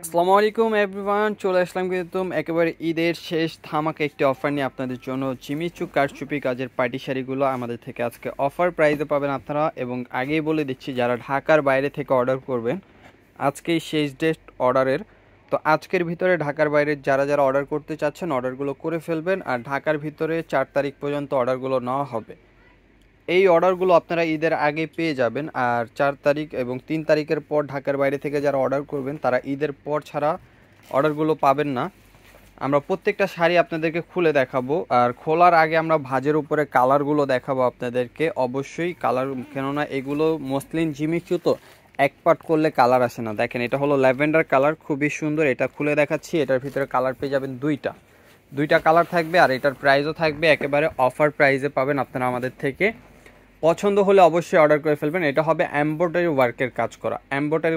আসসালামু আলাইকুম এভরিওয়ান, চলে আসলাম কিন্তু একেবারে ঈদের শেষ ধামাকা একটি অফার নিয়ে আপনাদের জন্য। জিমি চু কারচুপি কাজের পার্টি শাড়িগুলো আমাদের থেকে আজকে অফার প্রাইসে পাবেন আপনারা। এবং আগেই বলে দিচ্ছি, যারা ঢাকার বাইরে থেকে অর্ডার করবেন, আজকেই শেষ ডেট অর্ডারের। তো আজকের ভিতরে ঢাকার বাইরে যারা যারা অর্ডার করতে চাচ্ছেন অর্ডারগুলো করে ফেলবেন। আর ঢাকার ভিতরে 4 তারিখ পর্যন্ত অর্ডারগুলো নেওয়া হবে। এই অর্ডারগুলো আপনারা ঈদের আগে পেয়ে যাবেন। আর 4 তারিখ এবং 3 তারিখের পর ঢাকার বাইরে থেকে যারা অর্ডার করবেন তারা ঈদের পর ছাড়া অর্ডারগুলো পাবেন না। আমরা প্রত্যেকটা শাড়ি আপনাদেরকে খুলে দেখাবো, আর খোলার আগে আমরা ভাঁজের উপরে কালারগুলো দেখাবো আপনাদেরকে। অবশ্যই কালার, কেননা এগুলো মসলিন জিমিচু, তো এক পাট করলে কালার আসে না। দেখেন, এটা হলো ল্যাভেন্ডার কালার, খুবই সুন্দর। এটা খুলে দেখাচ্ছি। এটার ভিতরে কালার পেয়ে যাবেন দুইটা কালার থাকবে। আর এটার প্রাইসও থাকবে একেবারে অফার প্রাইসে পাবেন আপনারা আমাদের থেকে। পছন্দ হলে অবশ্যই অর্ডার করে ফেলবেন। এটা হবে এমব্রয়ডারি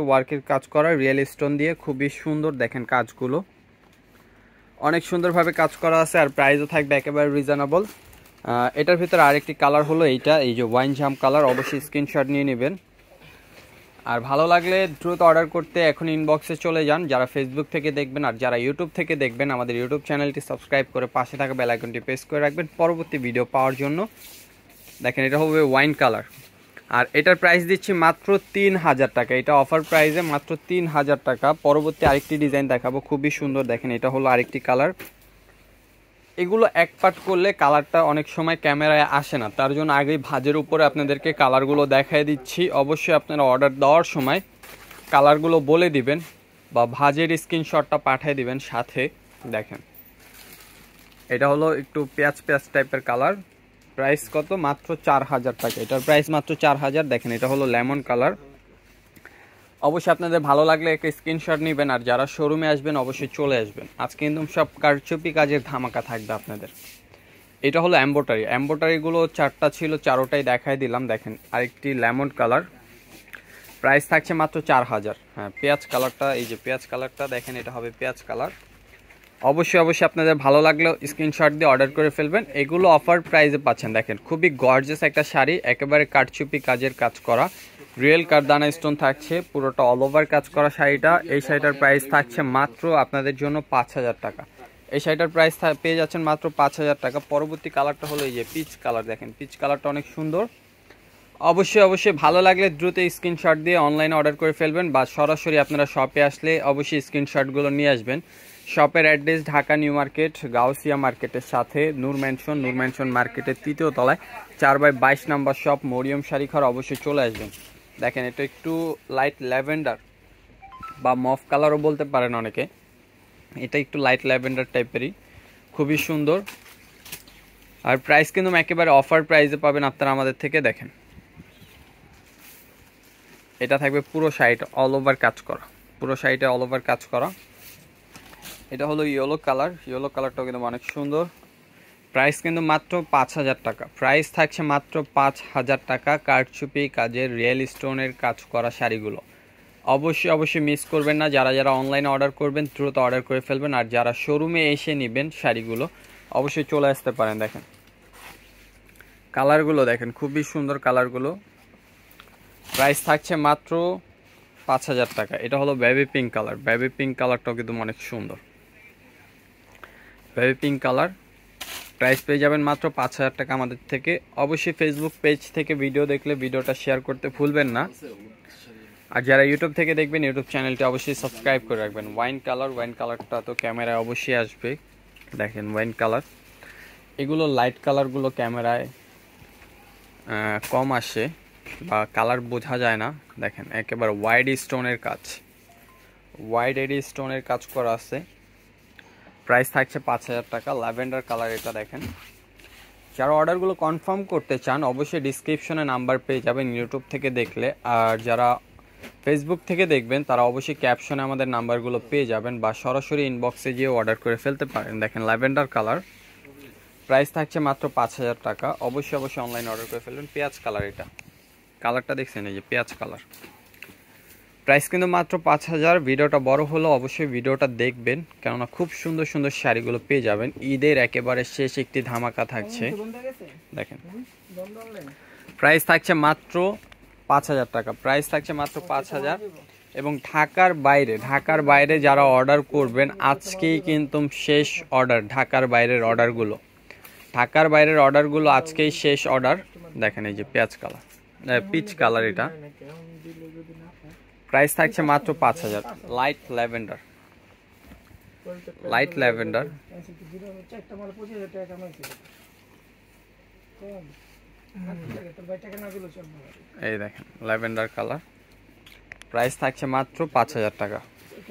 ওয়ার্কের কাজ করা রিয়েল স্টোন দিয়ে, খুবই সুন্দর। দেখেন কাজগুলো অনেক সুন্দরভাবে কাজ করা আছে। আর প্রাইসও থাকবে একেবারে রিজনেবল। এটার ভিতরে আরেকটি কালার হলো এইটা, এই যে ওয়াইন জাম কালার। অবশ্যই স্ক্রিনশট নিয়ে নেবেন। আর ভালো লাগলে দ্রুত অর্ডার করতে এখন ইনবক্সে চলে যান, যারা ফেসবুক থেকে দেখবেন। আর যারা ইউটিউব থেকে দেখবেন, আমাদের ইউটিউব চ্যানেলটি সাবস্ক্রাইব করে পাশে থাকা বেল আইকনটি প্রেস করে রাখবেন পরবর্তী ভিডিও পাওয়ার জন্য। দেখেন, এটা হবে ওয়াইন কালার। আর এটার প্রাইস দিচ্ছি মাত্র 3000 টাকা। এটা অফার প্রাইসে মাত্র 3000 টাকা। পরবর্তী আরেকটি ডিজাইন দেখাবো, খুবই সুন্দর। দেখেন, এটা হলো আরেকটি কালার। এগুলো এক পাট করলে কালারটা অনেক সময় ক্যামেরায় আসে না, তার জন্য আগেই ভাঁজের উপরে আপনাদেরকে কালারগুলো দেখাই দিচ্ছি। অবশ্যই আপনারা অর্ডার দেওয়ার সময় কালারগুলো বলে দিবেন বা ভাঁজের স্ক্রিনশটটা পাঠিয়ে দিবেন সাথে। দেখেন, এটা হলো একটু পেঁয়াজ টাইপের কালার। প্রাইস কত? মাত্র 4000 টাকা। এটার প্রাইস মাত্র 4000। দেখেন, এটা হলো লেমন কালার। অবশ্যই আপনাদের ভালো লাগলে একটা স্ক্রিনশট নেবেন। আর যারা শোরুমে আসবেন অবশ্যই চলে আসবেন। আজকে কিন্তু সব কারচুপি কাজের ধামাকা থাকবে আপনাদের। এটা হলো এমব্রয়ডারিগুলো 4টা ছিল, 4টাই দেখাই দিলাম। দেখেন, আরেকটি লেমন কালার। প্রাইস থাকছে মাত্র 4000। হ্যাঁ, পেঁয়াজ কালারটা, এই যে পেঁয়াজ কালারটা দেখেন, এটা হবে পেঁয়াজ কালার। অবশ্যই আপনাদের ভালো লাগলে স্ক্রিনশট দিয়ে অর্ডার করে ফেলবেন। এগুলো অফার প্রাইসে পাচ্ছেন। দেখেন, খুবই গর্জিয়াস একটা শাড়ি, একেবারে কারচুপি কাজের কাজ করা, রিয়েল কারদানা স্টোন থাকছে, পুরোটা অল ওভার কাজ করা শাড়িটা। এই শাড়িটার প্রাইস থাকছে মাত্র আপনাদের জন্য 5000 টাকা। এই শাড়িটার প্রাইস পেয়ে যাচ্ছেন মাত্র 5000 টাকা। পরবর্তী কালারটা হলো এই যে পিচ কালার। দেখেন, পিচ কালারটা অনেক সুন্দর। অবশ্যই ভালো লাগলে দ্রুত স্ক্রিনশট দিয়ে অনলাইনে অর্ডার করে ফেলবেন, বা সরাসরি আপনারা শপে আসলে অবশ্যই স্ক্রিনশটগুলো নিয়ে আসবেন। শপের address Dhaka new market, Gausia মার্কেটের সাথে নূর ম্যানশন মার্কেটের 3য় তলায় 4/22 নম্বর শপ, মরিয়ম শাড়ি ঘর। অবশ্যই চলে আসবেন। দেখেন, এটা একটু লাইট ল্যাভেন্ডার বা মফ কালারও বলতে পারেন অনেকে। এটা একটু লাইট ল্যাভেন্ডার টাইপেরই, খুবই সুন্দর। আর প্রাইস কিন্তু একেবারে অফার প্রাইসে পাবেন আপনারা আমাদের থেকে। দেখেন, এটা থাকবে পুরো শাড়িটা অল ওভার কাজ করা। এটা হলো ইয়েলো কালারটাও কিন্তু অনেক সুন্দর। প্রাইস কিন্তু মাত্র 5000 টাকা। প্রাইস থাকছে মাত্র 5000 টাকা। কারচুপি কাজের রিয়েল স্টোনের কাজ করা শাড়িগুলো অবশ্যই মিস করবেন না। যারা যারা অনলাইনে অর্ডার করবেন দ্রুত অর্ডার করে ফেলবেন। আর যারা শোরুমে এসে নেবেন শাড়িগুলো অবশ্যই চলে আসতে পারেন। দেখেন কালারগুলো, দেখেন খুবই সুন্দর কালারগুলো। প্রাইস থাকছে মাত্র 5000 টাকা। এটা হলো বেবি পিঙ্ক কালারটাও কিন্তু অনেক সুন্দর। বেবি পিঙ্ক কালার, প্রাইস পেয়ে যাবেন মাত্র 5000 টাকা আমাদের থেকে। অবশ্যই ফেসবুক পেজ থেকে ভিডিও দেখলে ভিডিওটা শেয়ার করতে ভুলবেন না। আর যারা ইউটিউব থেকে দেখবেন ইউটিউব চ্যানেলটি অবশ্যই সাবস্ক্রাইব করে রাখবেন। ওয়াইন কালারটা তো ক্যামেরায় অবশ্যই আসবে। দেখেন ওয়াইন কালার, এগুলো লাইট কালারগুলো ক্যামেরায় কম আসে বা কালার বোঝা যায় না। দেখেন একেবারে ওয়াইড এডি স্টোনের কাজ করা আছে। প্রাইস থাকছে 5000 টাকা। ল্যাভেন্ডার কালার এটা। দেখেন, যারা অর্ডারগুলো কনফার্ম করতে চান অবশ্যই ডিসক্রিপশনে নাম্বার পেয়ে যাবেন ইউটিউব থেকে দেখলে। আর যারা ফেসবুক থেকে দেখবেন তারা অবশ্যই ক্যাপশনে আমাদের নাম্বারগুলো পেয়ে যাবেন, বা সরাসরি ইনবক্সে গিয়ে অর্ডার করে ফেলতে পারেন। দেখেন ল্যাভেন্ডার কালার, প্রাইস থাকছে মাত্র 5000 টাকা। অবশ্যই অনলাইনে অর্ডার করে ফেলবেন। পেঁয়াজ কালার, এটা কালারটা দেখছেন, এই যে পেঁয়াজ কালার। প্রাইস কিন্তু মাত্র 5000। ভিডিওটা বড় হলো, অবশ্যই ভিডিওটা দেখবেন, কেননা খুব সুন্দর শাড়িগুলো পেয়ে যাবেন। ঈদের একেবারে শেষ একটি ধামাকা থাকছে। দেখেন, প্রাইস থাকছে মাত্র 5000 টাকা। প্রাইস থাকছে মাত্র 5000। এবং ঢাকার বাইরে যারা অর্ডার করবেন আজকেই কিন্তু শেষ অর্ডার। ঢাকার বাইরের অর্ডারগুলো আজকেই শেষ অর্ডার। দেখেন এই যে পিচ কালার, এটা প্রাইস থাকছে মাত্র 5000। লাইট ল্যাভেন্ডার এই দেখেন ল্যাভেন্ডার কালার, প্রাইস থাকছে মাত্র 5000 টাকা।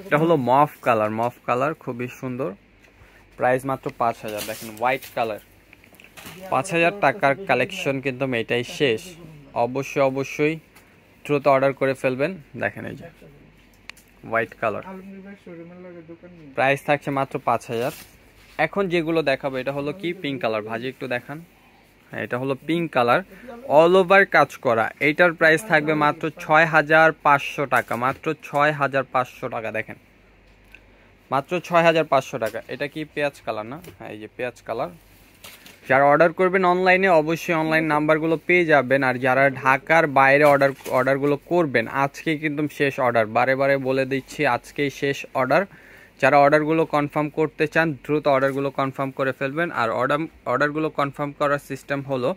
এটা হলো মফ কালার, খুবই সুন্দর, প্রাইস মাত্র 5000। দেখেন হোয়াইট কালার, 5000 টাকার কালেকশন কিন্তু এটাই শেষ। অবশ্যই দ্রুত অর্ডার করে ফেলবেন। দেখেন এই যে হোয়াইট কালার, প্রাইস থাকছে মাত্র 5000। এখন যেগুলো দেখাবো এটা হলো কি পিঙ্ক কালার, ভাজি একটু দেখান। হ্যাঁ, এটা হলো পিঙ্ক কালার, অল ওভার কাজ করা। এইটার প্রাইস থাকবে মাত্র 6500 টাকা, মাত্র 6500 টাকা। দেখেন মাত্র 6500 টাকা। এটা কি পেঁয়াজ কালার না? হ্যাঁ, এই যে পেঁয়াজ কালার। যারা অর্ডার করবেন অনলাইনে অবশ্যই অনলাইন নাম্বারগুলো পেয়ে যাবেন। আর যারা ঢাকার বাইরে অর্ডারগুলো করবেন আজকেই কিন্তু শেষ অর্ডার, বারে বলে দিচ্ছি আজকেই শেষ অর্ডার। যারা অর্ডারগুলো কনফার্ম করতে চান দ্রুত অর্ডারগুলো কনফার্ম করে ফেলবেন। আর অর্ডারগুলো কনফার্ম করার সিস্টেম হলো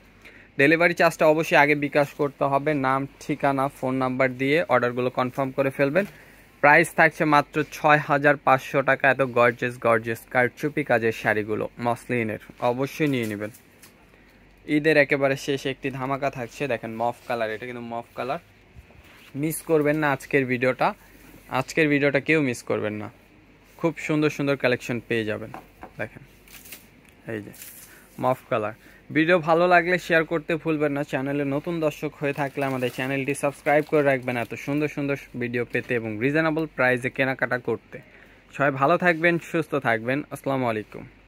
ডেলিভারি চার্জটা অবশ্যই আগে বিকাশ করতে হবে, নাম ঠিকানা ফোন নাম্বার দিয়ে অর্ডারগুলো কনফার্ম করে ফেলবেন। প্রাইস থাকছে মাত্র 6500 টাকা। এত গর্জিয়াস কারচুপি কাজের শাড়িগুলো মসলিনের অবশ্যই নিয়ে নেবেন। ঈদের একেবারে শেষে একটি ধামাকা থাকছে। দেখেন মফ কালার, এটা কিন্তু মফ কালার, মিস করবেন না আজকের ভিডিওটা কেউ মিস করবেন না। খুব সুন্দর কালেকশন পেয়ে যাবেন। দেখেন এই যে মফ কালার। ভিডিও ভালো লাগলে শেয়ার করতে ভুলবেন না। চ্যানেলে নতুন দর্শক হয়ে থাকলে আমাদের চ্যানেলটি সাবস্ক্রাইব করে রাখবেন এত সুন্দর ভিডিও পেতে এবং রিজনেবল প্রাইসে কেনাকাটা করতে। সবাই ভালো থাকবেন, সুস্থ থাকবেন। আসসালামু আলাইকুম।